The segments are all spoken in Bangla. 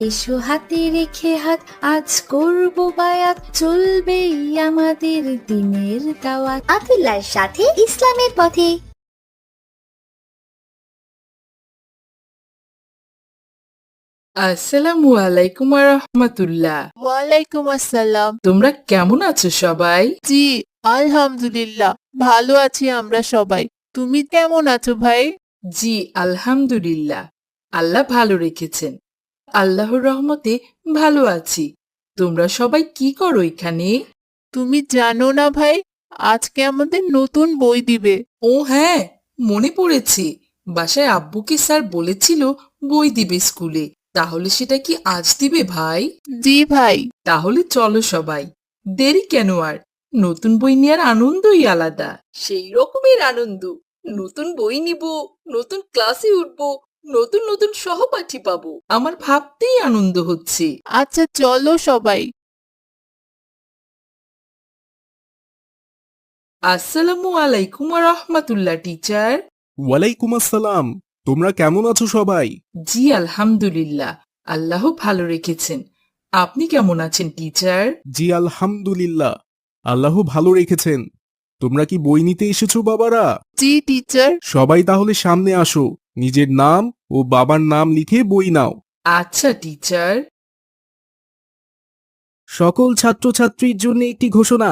এসো হাতে রেখে হাত, আজ করব বায়াত, চলবেই আমাদের দিনের দাওয়াত। আব্দুল্লাহর সাথে ইসলামের পথে। আসসালামু আলাইকুম রাহমাতুল্লাহ। ওয়ালাইকুম আসসালাম। তোমরা কেমন আছো সবাই? জি, আলহামদুলিল্লাহ ভালো আছি আমরা সবাই। তুমি কেমন আছো ভাই? জি আলহামদুলিল্লাহ, আল্লাহ ভালো রেখেছেন। আল্লাহর রহমতে ভালো আছি। তোমরা সবাই কি করো এখানে? তুমি জানো না ভাই, আজকে আমাদের নতুন বই দিবে। ও হ্যাঁ, মনে পড়েছে। বাসায় আব্বুকে স্যার বলেছিল বই দিবে স্কুলে। তাহলে সেটা কি আজ দিবে ভাই? জি ভাই। তাহলে চলো সবাই, দেরি কেন আর? নতুন বই নেওয়ার আনন্দই আলাদা। সেই রকমের আনন্দ। নতুন বই নিব, নতুন ক্লাসে উঠব, নতুন নতুন সহপাঠী পাবো। আমার ভাবতেই আনন্দ হচ্ছে। আচ্ছা চলো সবাই। আসসালামু আলাইকুম রাহমাতুল্লাহ টিচার। ওয়ালাইকুম আসসালাম। তোমরা কেমন আছো সবাই? জি আলহামদুলিল্লাহ, আল্লাহ ভালো রেখেছেন। আপনি কেমন আছেন টিচার? জি আলহামদুলিল্লাহ, আল্লাহ ভালো রেখেছেন। তোমরা কি বই নিতে এসেছো বাবারা? জি টিচার। সবাই তাহলে সামনে আসো, নিজের নাম ও বাবার নাম লিখে বই নাও। আচ্ছা টিচার। সকল ছাত্রছাত্রীর জন্য একটি ঘোষণা।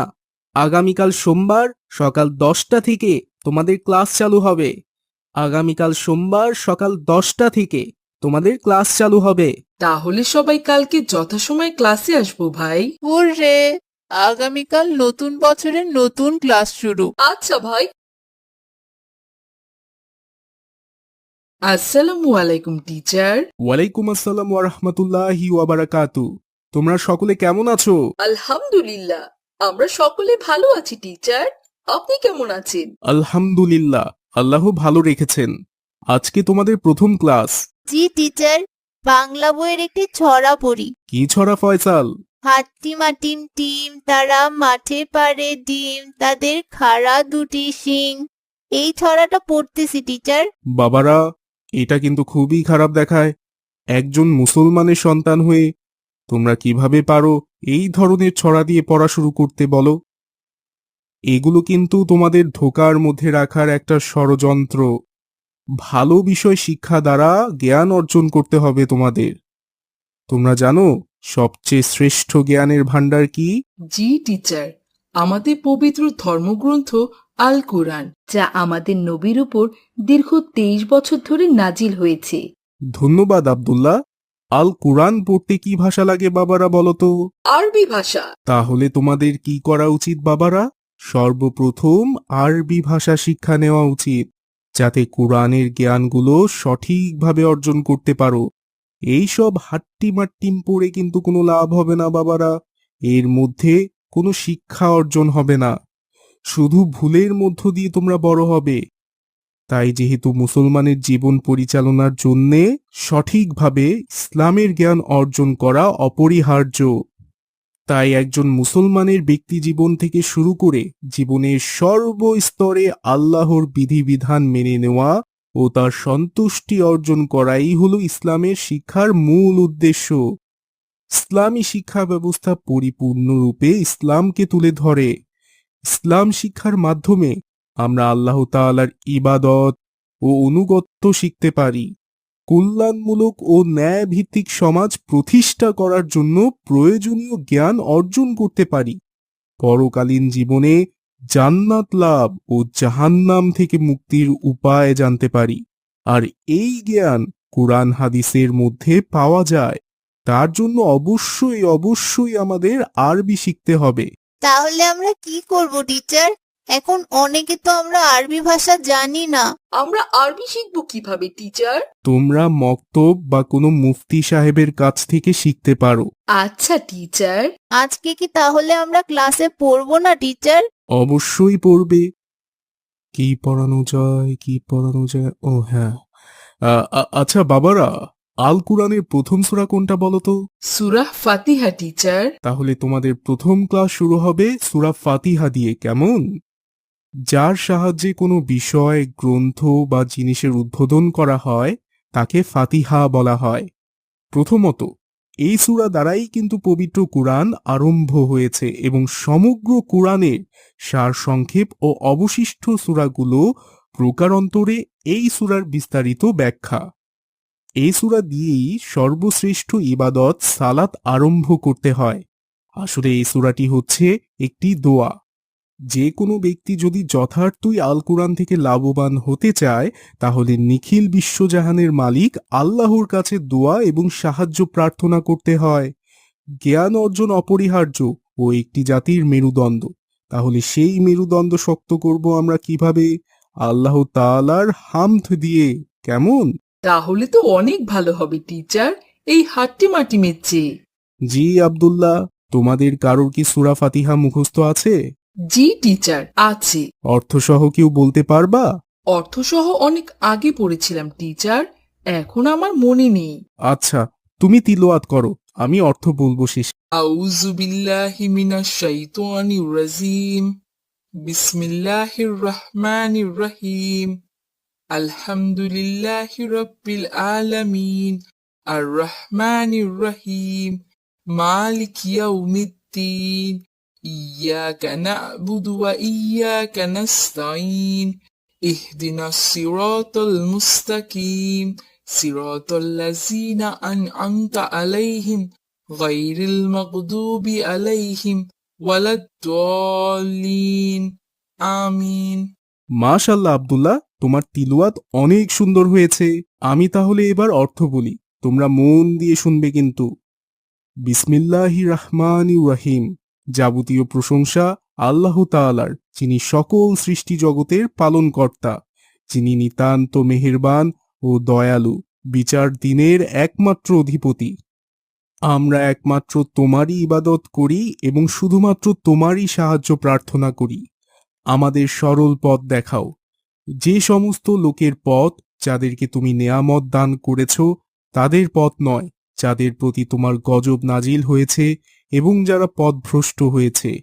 আগামীকাল সোমবার সকাল 10টা থেকে তোমাদের ক্লাস চালু হবে। আগামীকাল সোমবার সকাল 10টা থেকে তোমাদের ক্লাস চালু হবে। তাহলে সবাই কালকে যথাসময়ে ক্লাসে আসবো ভাই। হুররে, আগামীকাল নতুন বছরের নতুন ক্লাস শুরু। আচ্ছা ভাই। আসসালামু আলাইকুম টিচার। ওয়ালাইকুম আসসালাম ওয়া রাহমাতুল্লাহি ওয়া বারাকাতু। তোমরা সকলে কেমন আছো? আলহামদুলিল্লাহ, আমরা সকলে ভালো আছি টিচার। আপনি কেমন আছেন? আলহামদুলিল্লাহ, আল্লাহ ভালো রেখেছেন। আজকে তোমাদের প্রথম ক্লাস। জি টিচার, বাংলা বইয়ের একটি ছড়া পড়ি। কি ছড়া ফয়সাল? হাট্টি মাটিম টিম, তারা মাঠে পারে ডিম, তাদের খাড়া দুটি শিং। এই ছড়াটা পড়তেছি টিচার। বাবারা, এটা কিন্তু খুবই খারাপ দেখায়। একজন মুসলমানের সন্তান হয়ে তোমরা কিভাবে পারো এই ধরনের ছড়া দিয়ে পড়া শুরু করতে বলো? এগুলো কিন্তু তোমাদের ধোঁকার মধ্যে রাখার একটা ষড়যন্ত্র। ভালো বিষয় শিক্ষা দ্বারা জ্ঞান অর্জন করতে হবে তোমাদের। তোমরা জানো সবচেয়ে শ্রেষ্ঠ জ্ঞানের ভান্ডার কি? জি টিচার, আমাদের পবিত্র ধর্মগ্রন্থ আল কোরআন, যা আমাদের নবীর উপর দীর্ঘ 23 বছর ধরে নাজিল হয়েছে। ধন্যবাদ আব্দুল্লাহ। আল কুরআন পড়তে কি ভাষা লাগে বাবারা বলো তো? আরবি ভাষা। তাহলে তোমাদের কি করা উচিত বাবারা? সর্বপ্রথম আরবি ভাষা শিক্ষা নেওয়া উচিত, যাতে কুরআনের জ্ঞানগুলো সঠিকভাবে অর্জন করতে পারো। এইসব হাট্টিমাট্টিম পড়ে কিন্তু কোনো লাভ হবে না বাবারা। এর মধ্যে কোনো শিক্ষা অর্জন হবে না, শুধু ভুলের মধ্য দিয়ে তোমরা বড় হবে। তাই যেহেতু মুসলমানের জীবন পরিচালনার জন্যে সঠিকভাবে ইসলামের জ্ঞান অর্জন করা অপরিহার্য। তাই একজন মুসলমানের ব্যক্তি জীবন থেকে শুরু করে জীবনের সর্বস্তরে আল্লাহর বিধিবিধান মেনে নেওয়া ও তার সন্তুষ্টি অর্জন করাই হলো ইসলামের শিক্ষার মূল উদ্দেশ্য। ইসলামী শিক্ষা ব্যবস্থা পরিপূর্ণরূপে ইসলামকে তুলে ধরে। ইসলাম শিক্ষার মাধ্যমে আমরা আল্লাহ তাআলার ইবাদত ও অনুগত্য শিখতে পারি। কল্যাণমূলক ও ন্যায়ভিত্তিক সমাজ প্রতিষ্ঠা করার জন্য প্রয়োজনীয় জ্ঞান অর্জন করতে পারি। পরকালীন জীবনে জান্নাত লাভ ও জাহান্নাম থেকে মুক্তির উপায় জানতে পারি। আর এই জ্ঞান কুরআন হাদিসের মধ্যে পাওয়া যায়। তার জন্য অবশ্যই আমাদের আরবি শিখতে হবে। তাহলে আমরা কি করব টিচার? এখন অনেকে তো আমরা আরবি ভাষা জানি না। আমরা আরবি শিখবো কিভাবে টিচার? তোমরা মক্তব বা কোনো মুফতি সাহেবের কাছ থেকে শিখতে পারো। আচ্ছা টিচার। আজকে কি তাহলে আমরা ক্লাসে পড়বো না টিচার? অবশ্যই পড়বে। কি পড়ানো যায়? ও হ্যাঁ, আচ্ছা বাবারা, আল কুরআনের প্রথম সূরা কোনটা বলো তো? সূরা ফাতিহা টিচার। তাহলে তোমাদের প্রথম ক্লাস শুরু হবে সূরা ফাতিহা দিয়ে, কেমন? যার সাহায্যে কোনো বিষয়, গ্রন্থ বা জিনিসের উদ্বোধন করা হয় তাকে ফাতিহা বলা হয়। প্রথমত, এই সূরা দ্বারাই কিন্তু পবিত্র কুরআন আরম্ভ হয়েছে এবং সমগ্র কুরআনের সারসংক্ষেপ ও অবশিষ্ট সূরাগুলো প্রকারান্তরে এই সূরার বিস্তারিত ব্যাখ্যা। এই সূরা দিয়েই সর্বশ্রেষ্ঠ ইবাদত সালাত আরম্ভ করতে হয়। আসলে এই সূরাটি হচ্ছে একটি দোয়া। যে কোনো ব্যক্তি যদি যথার্থই আল কুরআন থেকে লাভবান হতে চায় তাহলে নিখিল বিশ্বজাহানের মালিক আল্লাহর কাছে দোয়া এবং সাহায্য প্রার্থনা করতে হয়। জ্ঞান অর্জন অপরিহার্য ও একটি জাতির মেরুদণ্ড। তাহলে সেই মেরুদণ্ড শক্ত করব আমরা কিভাবে? আল্লাহ তাআলার হামদ দিয়ে। কেমন? তাহলে তো অনেক ভালো হবে টিচার, এই হাট্টি মাটি মেচে। জি আব্দুল্লাহ, তোমাদের কারোর কি সূরা ফাতিহা মুখস্থ আছে? জি টিচার, আছে। অর্থসহ কেউ বলতে পারবা? অর্থসহ অনেক আগে পড়েছিলাম টিচার, এখন আমার মনে নেই। আচ্ছা, তুমি তিলাওয়াত করো, আমি অর্থ বলবো শেষে। আউযু বিল্লাহি মিনাশ শাইতানির রাজিম। বিসমিল্লাহির রহমানির রহিম। আলহামদুলিল্লাহি রাব্বিল আলামিন। আর রহমানির রহিম। মালিক ইয়াউমিদ্দিন। ইয়াকা না'বুদু ওয়া ইয়াকা নাস্তাঈন। ইহদিনাস সিরাতাল মুস্তাকিম। সিরাতাল লাযিনা আন'আমতা আলাইহিম গায়রিল মাগদুবি আলাইহিম ওয়ালাদ-দাল্লিন। আমিন। মাশাআল্লাহ আব্দুল্লাহ, তোমার তিলাওয়াত অনেক সুন্দর হয়েছে। আমি তাহলে এবার অর্থ বলি, তোমরা মন দিয়ে শুনবে কিন্তু। বিসমিল্লাহির রহমানির রহিম। যাবতীয় প্রশংসা আল্লাহ তাআলার, যিনি সকল সৃষ্টি জগতের পালনকর্তা, যিনি নিতান্ত মেহেরবান ও দয়ালু, বিচার দিনের একমাত্র অধিপতি। আমরা একমাত্র তোমারই ইবাদত করি এবং শুধুমাত্র তোমারই সাহায্য প্রার্থনা করি। আমাদের সরল পথ দেখাও। যে সমস্ত লোকের পথ যাদেরকে তুমি নেয়ামত দান করেছ, তাদের পথ নয়, যাদের প্রতি তোমার গজব নাজিল হয়েছে এবং যারা পথভ্রষ্ট হয়েছে।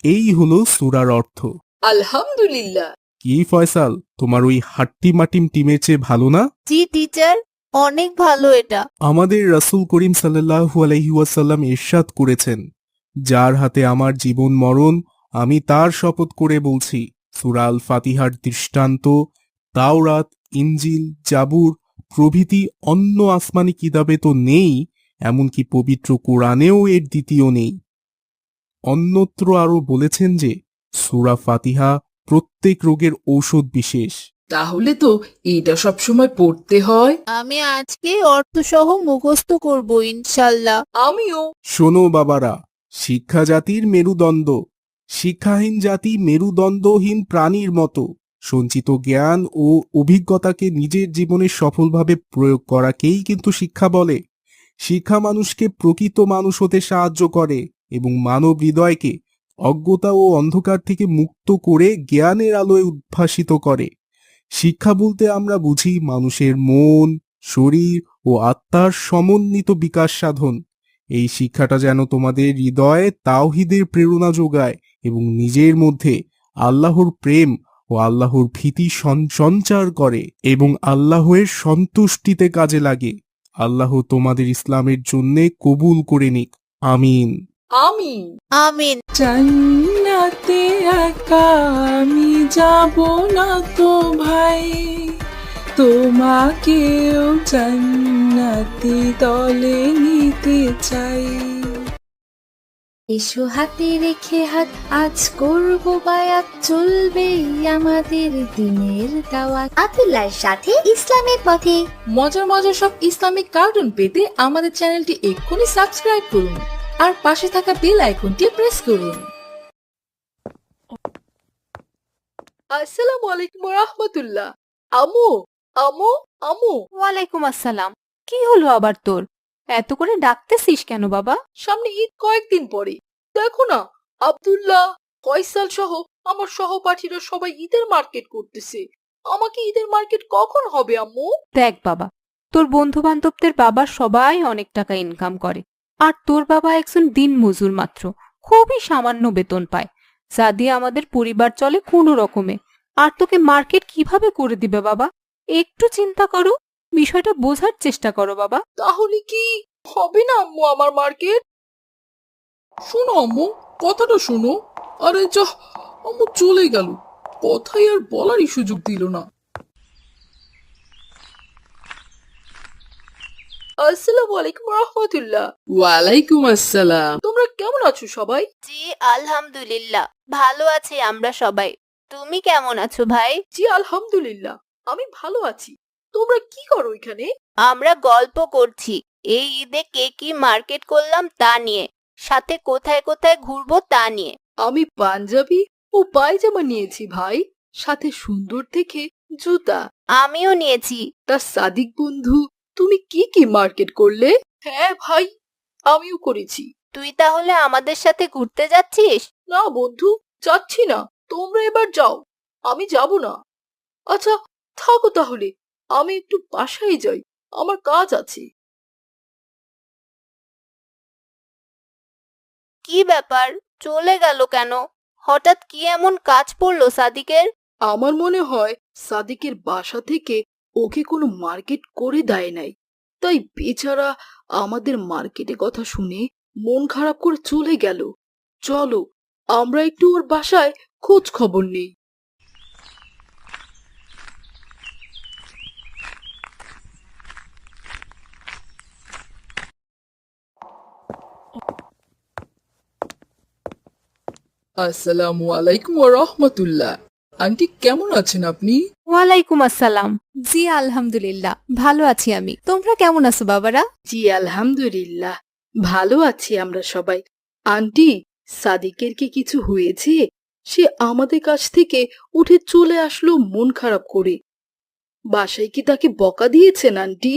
এই হলো সূরার অর্থ। আলহামদুলিল্লাহ। কি ফয়সাল, তোমার ওই হাট্টি মাটিম টিমের চেয়ে ভালো না? জি টিচার, অনেক ভালো এটা। আমাদের রাসূল করিম সাল্লাল্লাহু আলাইহি ওয়াসাল্লাম ইরশাদ করেছেন, যার হাতে আমার জীবন মরণ, আমি তার শপথ করে বলছি, সূরা আল ফাতিহার দৃষ্টান্ত তাওরাত, ইনজিল, জাবুর প্রভৃতি অন্য আসমানি কিতাবে তো নেই, এমনকি পবিত্র কোরআনেও এর দ্বিতীয় নেই। অন্যত্র আরো বলেছেন যে সূরা ফাতিহা প্রত্যেক রোগের ঔষধ বিশেষ। তাহলে তো এটা সবসময় পড়তে হয়। আমি আজকে অর্থসহ মুখস্থ করব ইনশাল্লাহ। আমিও। শোনো বাবারা, শিক্ষা জাতির মেরুদণ্ড। শিক্ষাহীন জাতি মেরুদণ্ডহীন প্রাণীর মতো। সঞ্চিত জ্ঞান ও অভিজ্ঞতাকে নিজের জীবনে সফলভাবে প্রয়োগ করাকেই কিন্তু শিক্ষা বলে। শিক্ষা মানুষকে প্রকৃত মানুষ হতে সাহায্য করে এবং মানব হৃদয়কে অজ্ঞতা ও অন্ধকার থেকে মুক্ত করে জ্ঞানের আলোয় উদ্ভাসিত করে। শিক্ষা বলতে আমরা বুঝি মানুষের মন, শরীর ও আত্মার সমন্বিত বিকাশ সাধন। এই শিক্ষাটা যেন তোমাদের হৃদয়ে তাওহীদের প্রেরণা যোগায় এবং নিজের মধ্যে আল্লাহর প্রেম ও আল্লাহর ভীতি সঞ্চার করে এবং আল্লাহের সন্তুষ্টিতে কাজে লাগে। আল্লাহ তোমাদের ইসলামের জন্যে কবুল করে নিক। আমিন। আমিন। আমিন। জান্নাতে একা আমি যাব না তো ভাই, তোমাকেও জান্নাতি দলে নিতে চাই। এসো হাতে রেখে হাত, আজ করব বায়াত, চলবেই আমাদের দিনের দাওয়াত। আব্দুল্লাহর সাথে ইসলামের পথে। মজার মজার সব ইসলামিক কার্টুন পেতে আমাদের চ্যানেলটি এক্ষুনি সাবস্ক্রাইব করুন আর পাশে থাকা বেল আইকনটি প্রেস করুন। আসসালামু আলাইকুম ওয়া রাহমাতুল্লাহ। আমু, আমু, আমু। ওয়ালাইকুম আসসালাম। কি হলো আবার তোর? এত করে ডাকতেছিস কেন বাবা? সামনে ঈদ কয়েকদিন পরে, দেখো না আব্দুল্লাহ, ফয়সাল সহ আমার সহপাঠীরা সবাই ঈদের মার্কেট করতেছে। আমাকে ঈদের মার্কেট কখন হবে আম্মু? দেখ বাবা, তোর বন্ধু বান্ধবদের বাবা সবাই অনেক টাকা ইনকাম করে, আর তোর বাবা একজন দিন মজুর মাত্র, খুবই সামান্য বেতন পায়, যা দিয়ে আমাদের পরিবার চলে কোনো রকমে। আর তোকে মার্কেট কিভাবে করে দিবে বাবা? একটু চিন্তা করো, বিষয়টা বোঝার চেষ্টা করো বাবা। তাহলে কি হবে না আম্মু আমার মার্কেট? শোনো আম্মু, কথাটা শোনো। আরে যা, আম্মু চলে গেল, কথাই আর বলারই সুযোগ দিল না। আসসালামু আলাইকুম রহমতুল্লাহ। ওয়ালাইকুম আসসালাম। তোমরা কেমন আছো সবাই? জি আলহামদুলিল্লাহ, ভালো আছি আমরা সবাই। তুমি কেমন আছো ভাই? জি আলহামদুলিল্লাহ, আমি ভালো আছি। তোমরা কি করো এখানে? আমরা গল্প করছি এই ঈদে কে কি মার্কেট করলাম তা নিয়ে, সাথে কোথায় কোথায় ঘুরবো তা নিয়ে। আমি পাঞ্জাবি ও পায়জামা নিয়েছি ভাই, সাথে সুন্দর দেখে জুতা। আমিও নিয়েছি। তা সাদিক বন্ধু, তুমি কি কি মার্কেট করলে? হ্যাঁ ভাই, আমিও করেছি। তুই তাহলে আমাদের সাথে ঘুরতে যাচ্ছিস? না বন্ধু, যাচ্ছি না, তোমরা এবার যাও, আমি যাব না। আচ্ছা থাকো তাহলে, আমি একটু বাসায় যাই, আমার কাজ আছে। কি ব্যাপার, চলে গেল কেন? হঠাৎ কি এমন কাজ পড়লো সাদিকের? আমার মনে হয় সাদিকের বাসা থেকে ওকে কোনো মার্কেট করে দেয় নাই, তাই বেচারা আমাদের মার্কেটে কথা শুনে মন খারাপ করে চলে গেল। চলো আমরা একটু ওর বাসায় খোঁজ খবর নেই। আসসালামু আলাইকুম ওয়া রাহমাতুল্লাহ। আন্টি কেমন আছেন আপনি? ওয়ালাইকুম আসসালাম। জি আলহামদুলিল্লাহ, ভালো আছি আমি। তোমরা কেমন আছো বাবারা? জি আলহামদুলিল্লাহ, ভালো আছি আমরা সবাই। আন্টি, সাদিকের কি কিছু হয়েছে? সে আমাদের কাছ থেকে উঠে চলে আসলো মন খারাপ করে। বাসায় কি তাকে বকা দিয়েছেন আন্টি?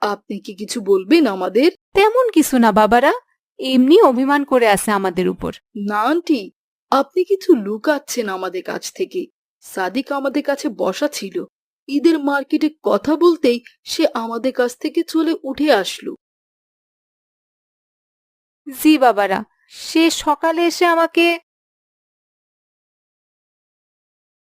আপনি কি কিছু বলবেন আমাদের? তেমন কিছু না বাবারা, এমনি অভিমান করে আছে আমাদের উপর। না আন্টি, আপনি কিছু লুকাচ্ছেন আমাদের কাছ থেকে। সাদিক আমাদের কাছে বসা ছিল, ঈদের মার্কেটে কথা বলতেই সে আমাদের কাছ থেকে চলে উঠে আসলো। জি বাবারা, সে সকালে এসে আমাকে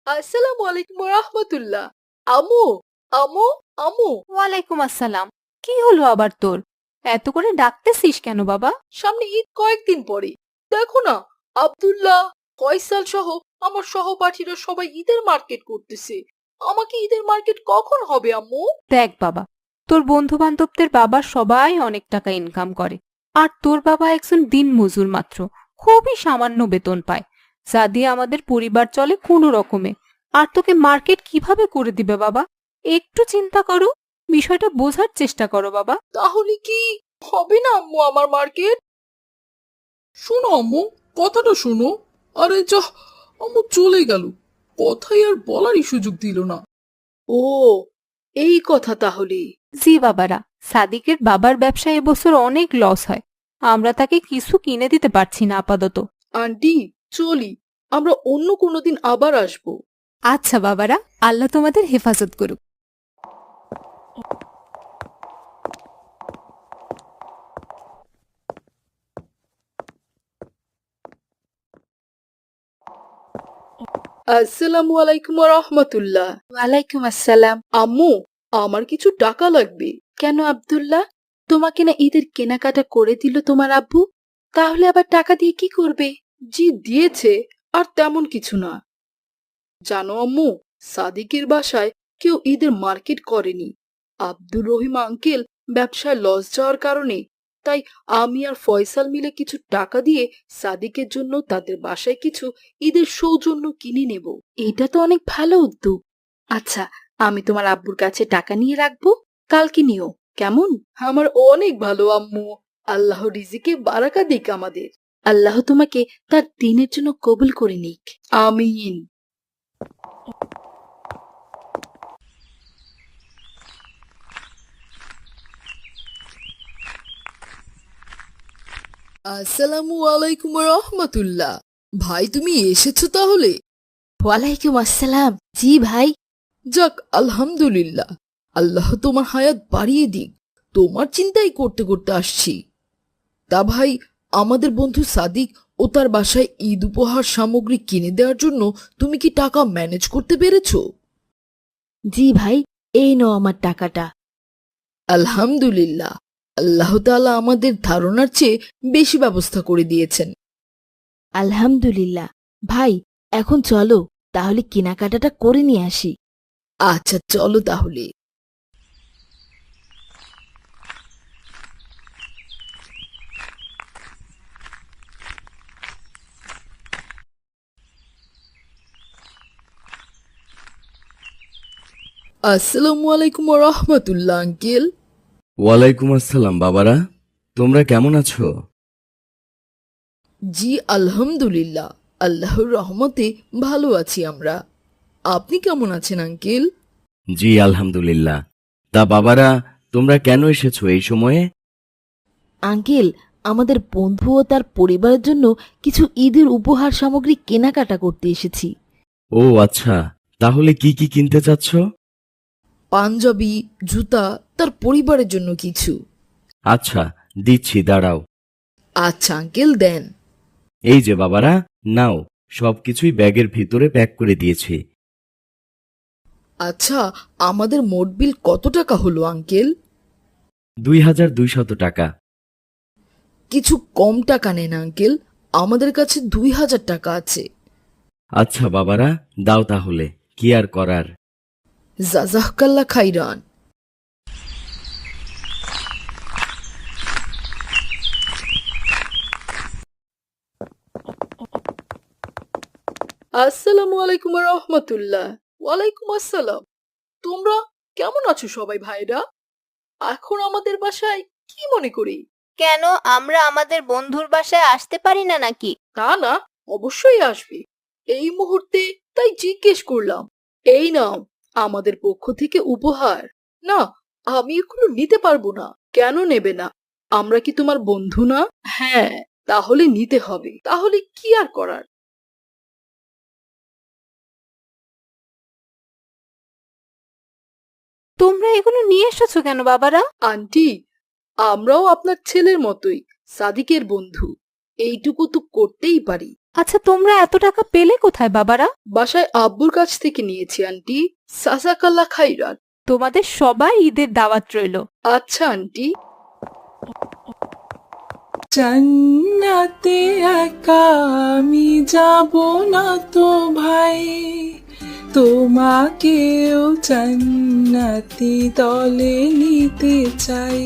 আসসালামু আলাইকুম রাহমাতুল্লাহ। আমু, আমু, আমু। ওয়ালাইকুম আসসালাম। কি হলো আবার তোর? এত করে ডাকতেছিস কেন বাবা? সামনে ঈদ কয়েকদিন পরে, দেখো না, আব্দুল্লাহ, ফয়সাল সহ আমার সহপাঠীরা সবাই ঈদের মার্কেট করতেছে। আমাকে ঈদের মার্কেট কখন হবে আম্মু? দেখ বাবা, তোর বন্ধু বান্ধবদের বাবা সবাই অনেক টাকা ইনকাম করে, আর তোর বাবা একজন দিন মজুর মাত্র, খুবই সামান্য বেতন পায়, যা দিয়ে আমাদের পরিবার চলে কোনো রকমে। আর তোকে মার্কেট কিভাবে করে দিবে বাবা? একটু চিন্তা করো, বিষয়টা বোঝার চেষ্টা করো বাবা। তাহলে কি হবে না আম্মু আমার মার্কেট? শোনো আম্মু, কথাটা শোনো। আরে যা, আম্মু চলে গেল, কথাই আর বলারই সুযোগ দিল না। ও, এই কথা তাহলে। জি বাবারা, সাদিকের বাবার ব্যবসায় এবছর অনেক লস হয়, আমরা তাকে কিছু কিনে দিতে পারছি না আপাতত। আন্টি চলি, আমরা অন্য কোনোদিন আবার আসবো। আচ্ছা বাবারা, আল্লাহ তোমাদের হেফাজত করুক। আসসালামু আলাইকুম রহমতুল্লাহ। ওয়ালাইকুম আসসালাম। আম্মু, আমার কিছু টাকা লাগবে। কেন আব্দুল্লাহ, তোমাকে না ঈদের কেনাকাটা করে দিল তোমার আব্বু? তাহলে আবার টাকা দিয়ে কি করবে? জি দিয়েছে, আর তেমন কিছু না। জানো আম্মু, সাদিকের বাসায় কেউ ঈদের মার্কেট করেনি। আব্দুর রহিম আঙ্কেল ব্যবসায় লস যাওয়ার কারণে, তাই আমি আর ফয়সাল মিলে কিছু টাকা দিয়ে সাদিকের জন্য তাদের বাসায় কিছু ঈদের সৌজন্য কিনে নেব। এটা তো অনেক ভালো উদ্যোগ। আচ্ছা, আমি তোমার আব্বুর কাছে টাকা নিয়ে রাখবো, কালকে নিও, কেমন? আমার অনেক ভালো আম্মু, আল্লাহ রিজিকে বারাকা দিক আমাদের। আল্লাহ তোমাকে তার দিনের জন্য কবুল করে নিক। আমিন। আসসালামু আলাইকুম রহমতুল্লাহ। ভাই তুমি এসেছো তাহলে? ওয়ালাইকুম আসসালাম। জি ভাই। যাক আলহামদুলিল্লাহ, আল্লাহ তোমার হায়াত বাড়িয়ে দিক। তোমার চিন্তাই করতে করতে আসছি। তা ভাই, আমাদের বন্ধু সাদিক ও তার বাসায় ঈদ উপহার সামগ্রী কিনে দেওয়ার জন্য তুমি কি টাকা ম্যানেজ করতে পেরেছো? জি ভাই, এই নাও আমার টাকাটা। আলহামদুলিল্লাহ, আল্লাহ তাআলা আমাদের ধারণার চেয়ে বেশি ব্যবস্থা করে দিয়েছেন। আলহামদুলিল্লাহ। ভাই, এখন চলো তাহলে কেনাকাটাটা করে নিয়ে আসি। আচ্ছা চলো তাহলে। আসসালামু আলাইকুম ওয়া রাহমাতুল্লাহ আঙ্কেল। ওয়ালাইকুম আসসালাম বাবারা, তোমরা কেমন আছো? জি আলহামদুলিল্লাহ, আল্লাহর রহমতে ভালো আছি আমরা। আপনি কেমন আছেন আঙ্কেল? জি আলহামদুলিল্লাহ। তা বাবারা, তোমরা কেন এসেছো এই সময়ে? আঙ্কেল, আমাদের বন্ধু ও তার পরিবারের জন্য কিছু ঈদের উপহার সামগ্রী কেনাকাটা করতে এসেছি। ও আচ্ছা, তাহলে কি কি কিনতে চাচ্ছ? পাঞ্জাবি, জুতা, তার পরিবারের জন্য কিছু। আচ্ছা দিচ্ছি, দাঁড়াও। আচ্ছা আঙ্কেল দেন। এই যে বাবারা, নাও, সবকিছুই ব্যাগের ভিতরে প্যাক করে দিয়েছি। আচ্ছা, আমাদের মোট বিল কত টাকা হলো আঙ্কেল? 2200 টাকা। কিছু কম টাকা নেন আঙ্কেল, আমাদের কাছে 2000 টাকা আছে। আচ্ছা বাবারা, দাও তাহলে, কি আর করার। জাযাকাল্লাহ খাইরান। আসসালামু আলাইকুম ওয়া রাহমাতুল্লাহ। ওয়ালাইকুম আসসালাম। তোমরা কেমন আছো সবাই ভাইরা? এখন আমাদের বাসায় কি মনে করি? কেন, আমরা আমাদের বন্ধুর বাসায় আসতে পারি না নাকি? তা না, অবশ্যই আসবে। এই মুহূর্তে তাই জিজ্ঞেস করলাম। এই নাও আমাদের পক্ষ থেকে উপহার। না, আমি এগুলো নিতে পারবো না। কেন নেবে না? আমরা কি তোমার বন্ধু না? হ্যাঁ, তাহলে নিতে হবে। তাহলে কি আর করার। তোমরা এগুলো নিয়ে এসেছো কেন বাবারা? আন্টি, আমরাও আপনার ছেলের মতোই সাদিকের বন্ধু। এইটুকু তো করতেই পারি। আচ্ছা, তোমরা এত টাকা পেলে কোথায় বাবারা? বাসায় আব্বুর কাছ থেকে নিয়েছি আন্টি। জাযাকাল্লাহ খাইরান। তোমাদের সবাই ঈদের দাওয়াত রইলো। আচ্ছা আন্টি। জান্নাতে একা আমি যাব না তো ভাই, তোমাকেও জান্নাতি দলে নিতে চাই।